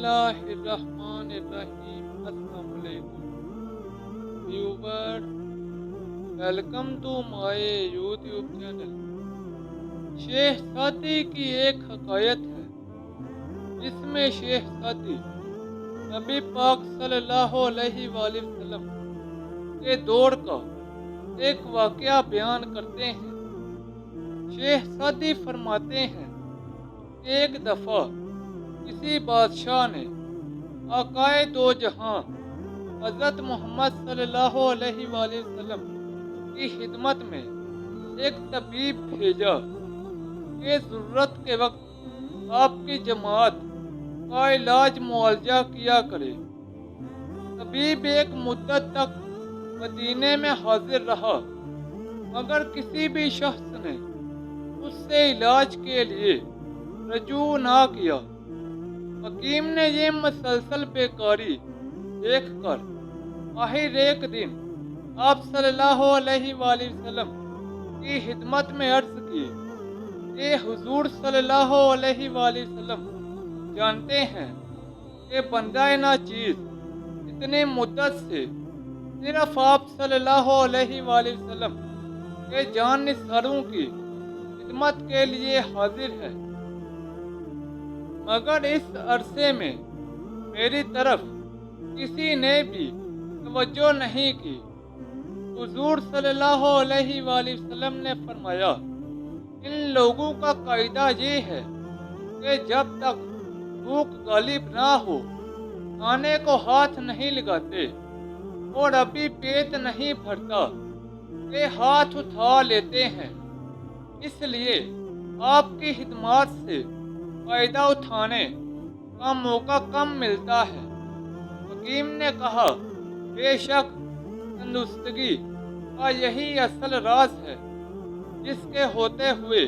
बिस्मिल्लाहिर्रहमानिर्रहीम। अस्सलाम वालेकुम viewer, welcome to my YouTube channel. Sheikh Saadi की एक हकायत है जिसमें शेख सादी नबी पाक सल्लल्लाहु अलैहि वसल्लम के दौर का एक वाकया बयान करते हैं। शेख सादी फरमाते हैं कि एक दफ़ा किसी बादशाह ने आकाए दो जहां हज़रत मोहम्मद सल्लल्लाहु अलैहि वसल्लम की खिदमत में एक तबीब भेजा कि ज़रूरत के वक्त आपकी जमात का इलाज मुआवजा किया करे। तबीब एक मुद्दत तक मदीने में हाजिर रहा, मगर किसी भी शख्स ने उससे इलाज के लिए रजू ना किया। हकीम ने ये मसलसल बेकारी देखकर आखिर एक दिन आप सल्लल्लाहु अलैहि वसल्लम की खिदमत में अर्ज की कि हुजूर सल्लल्लाहु अलैहि वसल्लम जानते हैं कि बंदा नाचीज़ इतनी मुद्दत से सिर्फ आप सल्लल्लाहु अलैहि वसल्लम के जान निसारों की खिदमत के लिए हाजिर है, मगर इस अरसे में मेरी तरफ किसी ने भी तवज्जो नहीं की। हुजूर सल्लल्लाहु अलैहि वसल्लम ने फरमाया, इन लोगों का कायदा ये है कि जब तक भूख गालिब ना हो खाने को हाथ नहीं लगाते, और अभी पेट नहीं भरता कि हाथ उठा लेते हैं। इसलिए आपकी खिदमत से फ़ायदा उठाने का मौका कम मिलता है। हकीम ने कहा, बेशक तंदुरुस्ती का यही असल राज है, जिसके होते हुए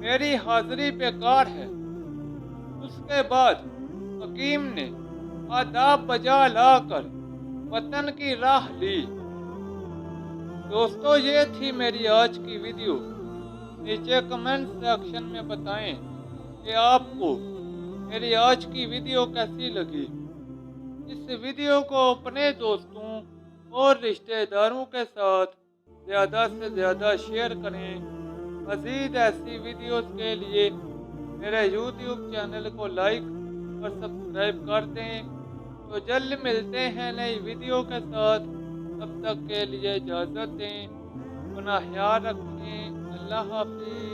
मेरी हाजिरी बेकार है। उसके बाद हकीम ने आदाब बजा लाकर वतन की राह ली। दोस्तों, ये थी मेरी आज की वीडियो। नीचे कमेंट सेक्शन में बताएं कि आपको मेरी आज की वीडियो कैसी लगी। इस वीडियो को अपने दोस्तों और रिश्तेदारों के साथ ज़्यादा से ज़्यादा शेयर करें। मज़ीद ऐसी वीडियोस के लिए मेरे यूट्यूब चैनल को लाइक और सब्सक्राइब कर दें। तो जल्द मिलते हैं नई वीडियो के साथ। तब तक के लिए इजाज़त दें। अपना ख्याल रखें। अल्लाह हाफ़िज़।